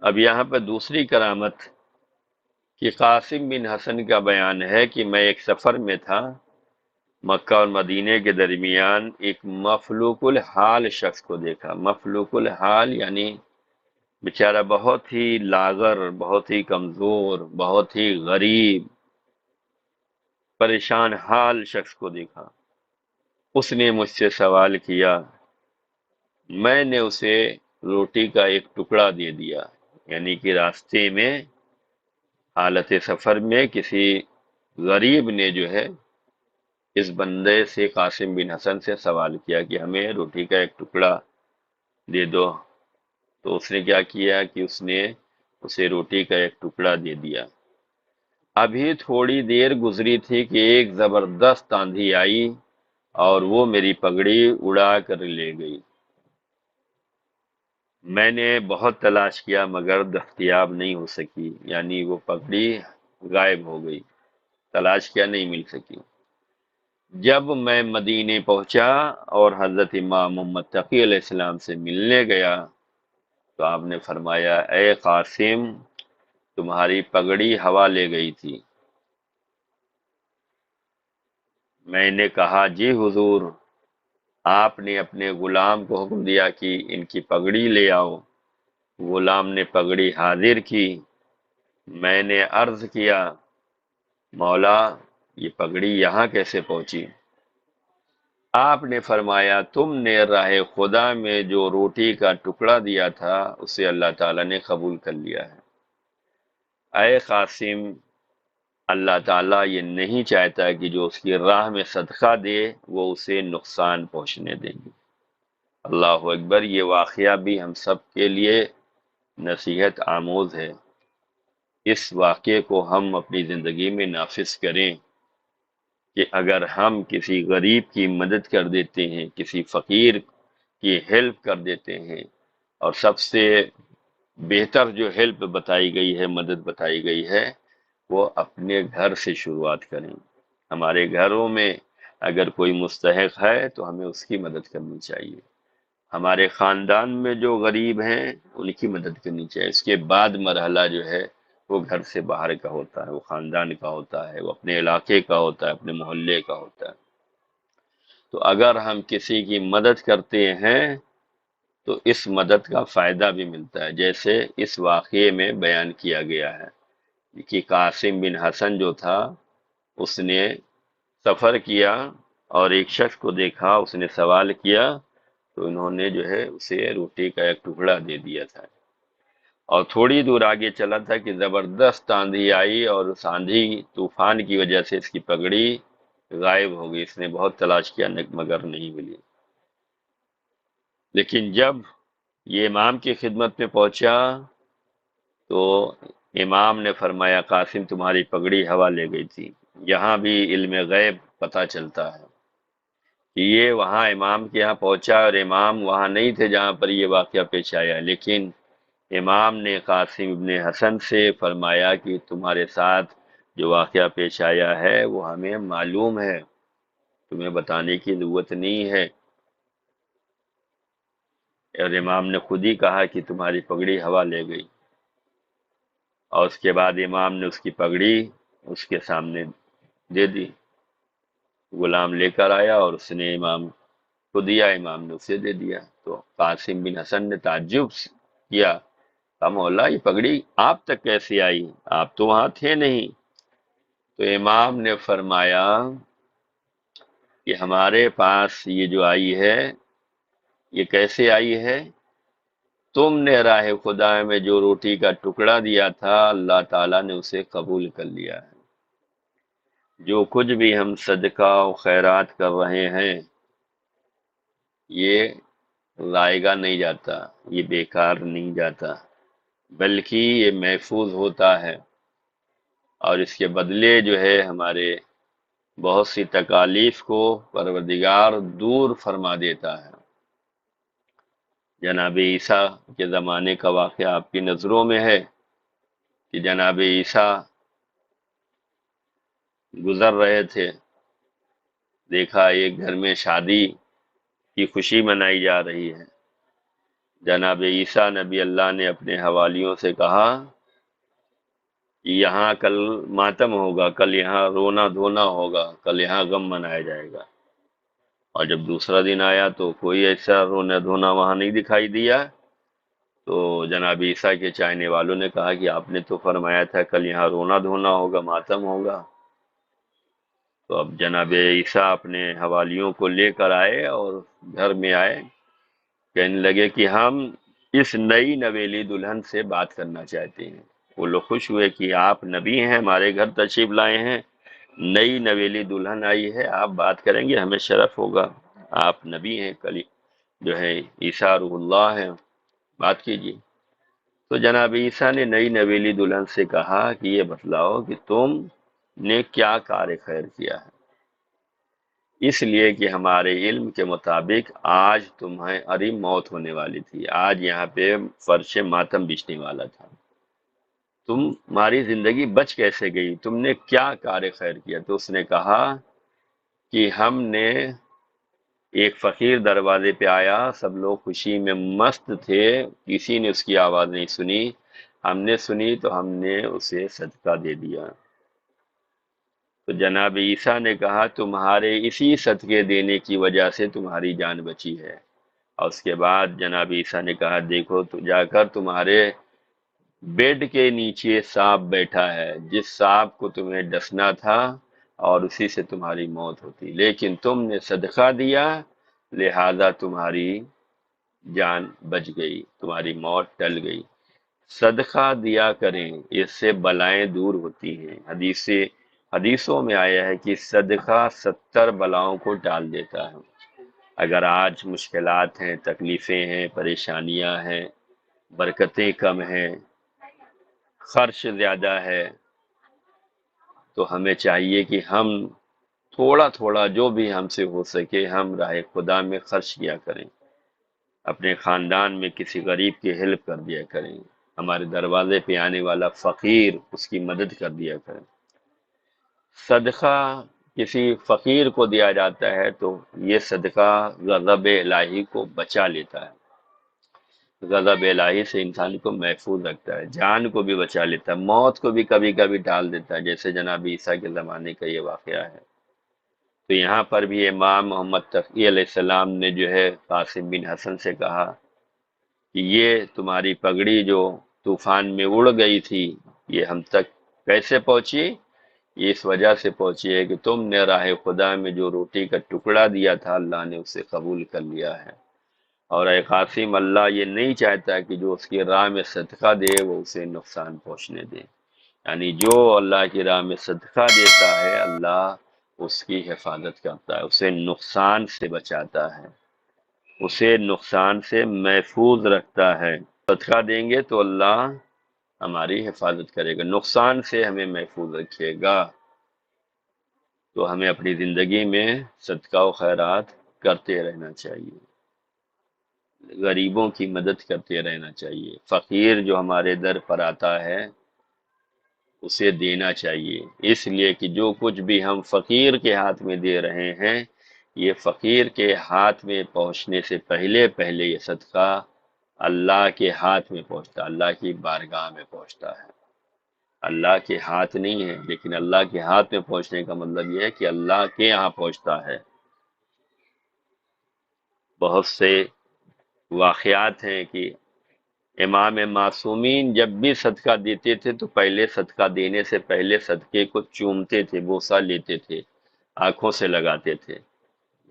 اب یہاں پر دوسری کرامت کہ قاسم بن حسن کا بیان ہے کہ میں ایک سفر میں تھا، مکہ اور مدینے کے درمیان ایک مفلوق الحال شخص کو دیکھا۔ مفلوق الحال یعنی بیچارہ بہت ہی لاغر، بہت ہی کمزور، بہت ہی غریب، پریشان حال شخص کو دیکھا۔ اس نے مجھ سے سوال کیا، میں نے اسے روٹی کا ایک ٹکڑا دے دیا، یعنی کہ راستے میں حالت سفر میں کسی غریب نے جو ہے اس بندے سے، قاسم بن حسن سے سوال کیا کہ ہمیں روٹی کا ایک ٹکڑا دے دو، تو اس نے کیا کیا کہ اس نے اسے روٹی کا ایک ٹکڑا دے دیا۔ ابھی تھوڑی دیر گزری تھی کہ ایک زبردست آندھی آئی اور وہ میری پگڑی اڑا کر لے گئی۔ میں نے بہت تلاش کیا مگر دستیاب نہیں ہو سکی، یعنی وہ پگڑی غائب ہو گئی، تلاش کیا نہیں مل سکی۔ جب میں مدینے پہنچا اور حضرت امام محمد تقی علیہ السلام سے ملنے گیا تو آپ نے فرمایا، اے قاسم، تمہاری پگڑی ہوا لے گئی تھی۔ میں نے کہا، جی حضور، آپ نے اپنے غلام کو حکم دیا کہ ان کی پگڑی لے آؤ۔ غلام نے پگڑی حاضر کی۔ میں نے عرض کیا، مولا، یہ پگڑی یہاں کیسے پہنچی؟ آپ نے فرمایا، تم نے راہ خدا میں جو روٹی کا ٹکڑا دیا تھا اسے اللہ تعالیٰ نے قبول کر لیا ہے۔ اے قاسم، اللہ تعالیٰ یہ نہیں چاہتا کہ جو اس کی راہ میں صدقہ دے وہ اسے نقصان پہنچنے دیں گے۔ اللہ اکبر۔ یہ واقعہ بھی ہم سب کے لیے نصیحت آموز ہے۔ اس واقعے کو ہم اپنی زندگی میں نافذ کریں کہ اگر ہم کسی غریب کی مدد کر دیتے ہیں، کسی فقیر کی ہیلپ کر دیتے ہیں، اور سب سے بہتر جو ہیلپ بتائی گئی ہے، مدد بتائی گئی ہے، وہ اپنے گھر سے شروعات کریں۔ ہمارے گھروں میں اگر کوئی مستحق ہے تو ہمیں اس کی مدد کرنی چاہیے۔ ہمارے خاندان میں جو غریب ہیں ان کی مدد کرنی چاہیے۔ اس کے بعد مرحلہ جو ہے وہ گھر سے باہر کا ہوتا ہے، وہ خاندان کا ہوتا ہے، وہ اپنے علاقے کا ہوتا ہے، اپنے محلے کا ہوتا ہے۔ تو اگر ہم کسی کی مدد کرتے ہیں تو اس مدد کا فائدہ بھی ملتا ہے، جیسے اس واقعے میں بیان کیا گیا ہے کہ قاسم بن حسن جو تھا اس نے سفر کیا اور ایک شخص کو دیکھا، اس نے سوال کیا تو انہوں نے جو ہے اسے روٹی کا ایک ٹکڑا دے دیا تھا۔ اور تھوڑی دور آگے چلا تھا کہ زبردست آندھی آئی اور اس آندھی طوفان کی وجہ سے اس کی پگڑی غائب ہو گئی۔ اس نے بہت تلاش کیا مگر نہیں ملی۔ لیکن جب یہ امام کی خدمت میں پہنچا تو امام نے فرمایا، قاسم، تمہاری پگڑی ہوا لے گئی تھی۔ یہاں بھی علم غیب پتہ چلتا ہے کہ یہ وہاں امام کے یہاں پہنچا اور امام وہاں نہیں تھے جہاں پر یہ واقعہ پیش آیا، لیکن امام نے قاسم ابن حسن سے فرمایا کہ تمہارے ساتھ جو واقعہ پیش آیا ہے وہ ہمیں معلوم ہے، تمہیں بتانے کی ضرورت نہیں ہے۔ اور امام نے خود ہی کہا کہ تمہاری پگڑی ہوا لے گئی، اور اس کے بعد امام نے اس کی پگڑی اس کے سامنے دے دی۔ غلام لے کر آیا اور اس نے امام کو دیا، امام نے اسے دے دیا۔ تو قاسم بن حسن نے تعجب کیا، کہا، مولا، یہ پگڑی آپ تک کیسے آئی؟ آپ تو وہاں تھے نہیں۔ تو امام نے فرمایا کہ ہمارے پاس یہ جو آئی ہے یہ کیسے آئی ہے؟ تم نے راہ خدا میں جو روٹی کا ٹکڑا دیا تھا اللہ تعالیٰ نے اسے قبول کر لیا ہے۔ جو کچھ بھی ہم صدقہ و خیرات کر رہے ہیں یہ ضائع نہیں جاتا، یہ بیکار نہیں جاتا، بلکہ یہ محفوظ ہوتا ہے، اور اس کے بدلے جو ہے ہمارے بہت سی تکالیف کو پروردگار دور فرما دیتا ہے۔ جناب عیسیٰ کے زمانے کا واقعہ آپ کی نظروں میں ہے کہ جناب عیسیٰ گزر رہے تھے، دیکھا ایک گھر میں شادی کی خوشی منائی جا رہی ہے۔ جناب عیسیٰ نبی اللہ نے اپنے حوالیوں سے کہا کہ یہاں کل ماتم ہوگا، کل یہاں رونا دھونا ہوگا، کل یہاں غم منایا جائے گا۔ اور جب دوسرا دن آیا تو کوئی ایسا رونا دھونا وہاں نہیں دکھائی دیا۔ تو جناب عیسیٰ کے چاہنے والوں نے کہا کہ آپ نے تو فرمایا تھا کل یہاں رونا دھونا ہوگا، ماتم ہوگا۔ تو اب جناب عیسیٰ اپنے حوالیوں کو لے کر آئے اور گھر میں آئے، کہنے لگے کہ ہم اس نئی نویلی دلہن سے بات کرنا چاہتے ہیں۔ وہ لوگ خوش ہوئے کہ آپ نبی ہیں، ہمارے گھر تشریف لائے ہیں، نئی نویلی دلہن آئی ہے، آپ بات کریں گے، ہمیں شرف ہوگا، آپ نبی ہیں، کلی جو ہے عیسیٰ روح اللہ ہے، بات کیجیے۔ تو جناب عیسیٰ نے نئی نویلی دلہن سے کہا کہ یہ بتلاؤ کہ تم نے کیا کار خیر کیا ہے۔ اس لیے کہ ہمارے علم کے مطابق آج تمہاری موت ہونے والی تھی، آج یہاں پہ فرش ماتم بچھنے والا تھا، تمہاری زندگی بچ کیسے گئی، تم نے کیا کار خیر کیا؟ تو اس نے کہا کہ ہم نے ایک فقیر دروازے پہ آیا، سب لوگ خوشی میں مست تھے، کسی نے اس کی آواز نہیں سنی، ہم نے سنی تو ہم نے اسے صدقہ دے دیا۔ تو جناب عیسیٰ نے کہا تمہارے اسی صدقے دینے کی وجہ سے تمہاری جان بچی ہے۔ اور اس کے بعد جناب عیسیٰ نے کہا دیکھو تو جا کر تمہارے بیڈ کے نیچے سانپ بیٹھا ہے، جس سانپ کو تمہیں ڈسنا تھا اور اسی سے تمہاری موت ہوتی، لیکن تم نے صدقہ دیا لہذا تمہاری جان بچ گئی، تمہاری موت ٹل گئی۔ صدقہ دیا کریں، اس سے بلائیں دور ہوتی ہیں۔ حدیثوں میں آیا ہے کہ صدقہ 70 بلاؤں کو ٹال دیتا ہے۔ اگر آج مشکلات ہیں، تکلیفیں ہیں، پریشانیاں ہیں، برکتیں کم ہیں، خرچ زیادہ ہے، تو ہمیں چاہیے کہ ہم تھوڑا تھوڑا جو بھی ہم سے ہو سکے ہم راہ خدا میں خرچ کیا کریں، اپنے خاندان میں کسی غریب کی ہیلپ کر دیا کریں، ہمارے دروازے پہ آنے والا فقیر اس کی مدد کر دیا کریں۔ صدقہ کسی فقیر کو دیا جاتا ہے تو یہ صدقہ غضب الہی کو بچا لیتا ہے، غضب الہی سے انسان کو محفوظ رکھتا ہے، جان کو بھی بچا لیتا ہے، موت کو بھی کبھی کبھی ٹال دیتا ہے، جیسے جناب عیسیٰ کے زمانے کا یہ واقعہ ہے۔ تو یہاں پر بھی امام محمد تقی علیہ السلام نے جو ہے قاسم بن حسن سے کہا کہ یہ تمہاری پگڑی جو طوفان میں اڑ گئی تھی یہ ہم تک کیسے پہنچی؟ یہ اس وجہ سے پہنچی ہے کہ تم نے راہ خدا میں جو روٹی کا ٹکڑا دیا تھا اللہ نے اسے قبول کر لیا ہے، اور اے قاسم اللہ یہ نہیں چاہتا کہ جو اس کی راہ میں صدقہ دے وہ اسے نقصان پہنچنے دے، یعنی جو اللہ کی راہ میں صدقہ دیتا ہے اللہ اس کی حفاظت کرتا ہے، اسے نقصان سے بچاتا ہے، اسے نقصان سے محفوظ رکھتا ہے۔ صدقہ دیں گے تو اللہ ہماری حفاظت کرے گا، نقصان سے ہمیں محفوظ رکھے گا۔ تو ہمیں اپنی زندگی میں صدقہ و خیرات کرتے رہنا چاہیے، غریبوں کی مدد کرتے رہنا چاہیے، فقیر جو ہمارے در پر آتا ہے اسے دینا چاہیے، اس لیے کہ جو کچھ بھی ہم فقیر کے ہاتھ میں دے رہے ہیں یہ فقیر کے ہاتھ میں پہنچنے سے پہلے یہ صدقہ اللہ کے ہاتھ میں پہنچتا، اللہ کی بارگاہ میں پہنچتا ہے، اللہ کے ہاتھ نہیں ہے، لیکن اللہ کے ہاتھ میں پہنچنے کا مطلب یہ ہے کہ اللہ کے یہاں پہنچتا ہے۔ بہت سے واقعات ہیں کہ امام معصومین جب بھی صدقہ دیتے تھے تو پہلے صدقہ دینے سے پہلے صدقے کو چومتے تھے، بوسہ لیتے تھے، آنکھوں سے لگاتے تھے۔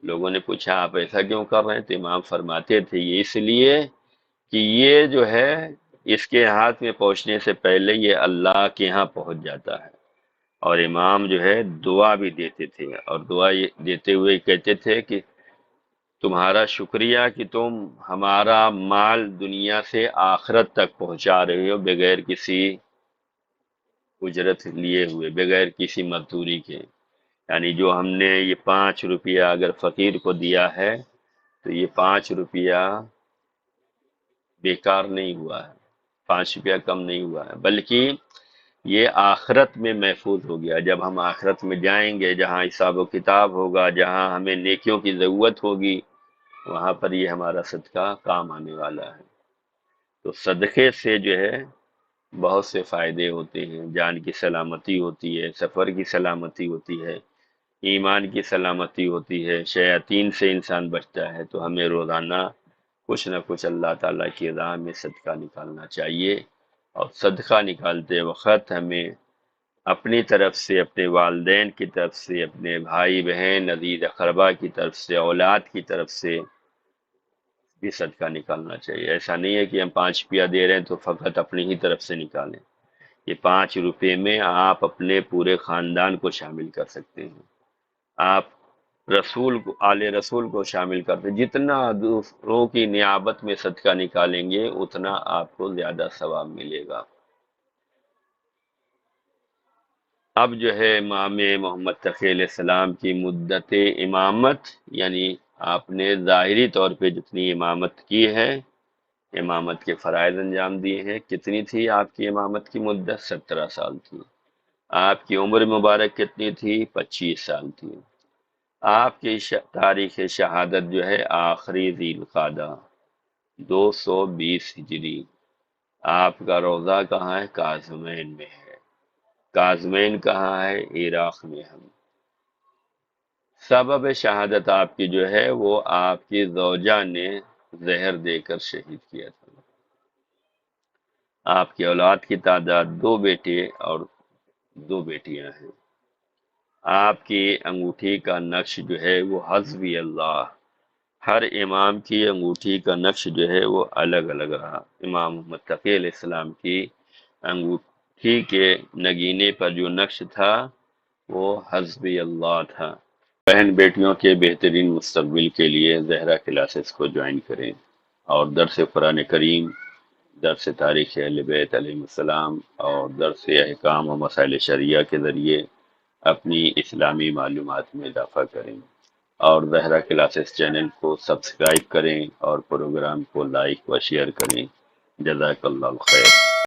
لوگوں نے پوچھا آپ ایسا کیوں کر رہے ہیں؟ تو امام فرماتے تھے یہ اس لیے کہ یہ جو ہے اس کے ہاتھ میں پہنچنے سے پہلے یہ اللہ کے ہاں پہنچ جاتا ہے۔ اور امام جو ہے دعا بھی دیتے تھے، اور دعا یہ دیتے ہوئے کہتے تھے کہ تمہارا شکریہ کہ تم ہمارا مال دنیا سے آخرت تک پہنچا رہے ہو بغیر کسی اجرت لیے ہوئے، بغیر کسی مزدوری کے، یعنی جو ہم نے یہ 5 روپیہ اگر فقیر کو دیا ہے تو یہ 5 روپیہ بیکار نہیں ہوا ہے، 5 روپیہ کم نہیں ہوا ہے، بلکہ یہ آخرت میں محفوظ ہو گیا۔ جب ہم آخرت میں جائیں گے جہاں حساب و کتاب ہوگا، جہاں ہمیں نیکیوں کی ضرورت ہوگی، وہاں پر یہ ہمارا صدقہ کام آنے والا ہے۔ تو صدقے سے جو ہے بہت سے فائدے ہوتے ہیں، جان کی سلامتی ہوتی ہے، سفر کی سلامتی ہوتی ہے، ایمان کی سلامتی ہوتی ہے، شیاطین سے انسان بچتا ہے۔ تو ہمیں روزانہ کچھ نہ کچھ اللہ تعالیٰ کی راہ میں صدقہ نکالنا چاہیے، اور صدقہ نکالتے وقت ہمیں اپنی طرف سے، اپنے والدین کی طرف سے، اپنے بھائی بہن عزیز اقربا کی طرف سے، اولاد کی طرف سے بھی صدقہ نکالنا چاہیے۔ ایسا نہیں ہے کہ ہم 5 روپیہ دے رہے ہیں تو فقط اپنی ہی طرف سے نکالیں۔ یہ 5 روپے میں آپ اپنے پورے خاندان کو شامل کر سکتے ہیں، آپ رسول کو، آل رسول کو شامل کرتے ہیں۔ جتنا دوسروں کی نیابت میں صدقہ نکالیں گے اتنا آپ کو زیادہ ثواب ملے گا۔ اب جو ہے امام محمد تقی علیہ السلام کی مدت امامت، یعنی آپ نے ظاہری طور پہ جتنی امامت کی ہے، امامت کے فرائض انجام دیے ہیں، کتنی تھی آپ کی امامت کی مدت؟ 17 سال تھی۔ آپ کی عمر مبارک کتنی تھی؟ 25 سال تھی۔ آپ کی تاریخ شہادت جو ہے آخری ذی القعدہ 220 ہجری۔ آپ کا روضہ کہاں ہے؟ کاظمین میں ہے۔ کاظمین کہاں ہے؟ عراق میں ہم۔ سبب شہادت آپ کی جو ہے وہ آپ کی زوجہ نے زہر دے کر شہید کیا تھا۔ آپ کی اولاد کی تعداد 2 بیٹے اور 2 بیٹیاں ہیں۔ آپ کی انگوٹھی کا نقش جو ہے وہ حسبی اللہ، ہر امام کی انگوٹھی کا نقش جو ہے وہ الگ الگ رہا۔ امام محمد تقی علیہ السلام کی انگوٹھی کے نگینے پر جو نقش تھا وہ حسبی اللہ تھا۔ بہن بیٹیوں کے بہترین مستقبل کے لیے زہرا کلاسز کو جوائن کریں، اور درس قرآن کریم، درس تاریخ اہل بیت علیہ السلام اور درس احکام و مسائل شریعہ کے ذریعے اپنی اسلامی معلومات میں اضافہ کریں، اور زہرا کلاسز چینل کو سبسکرائب کریں اور پروگرام کو لائک و شیئر کریں۔ جزاک اللہ خیر۔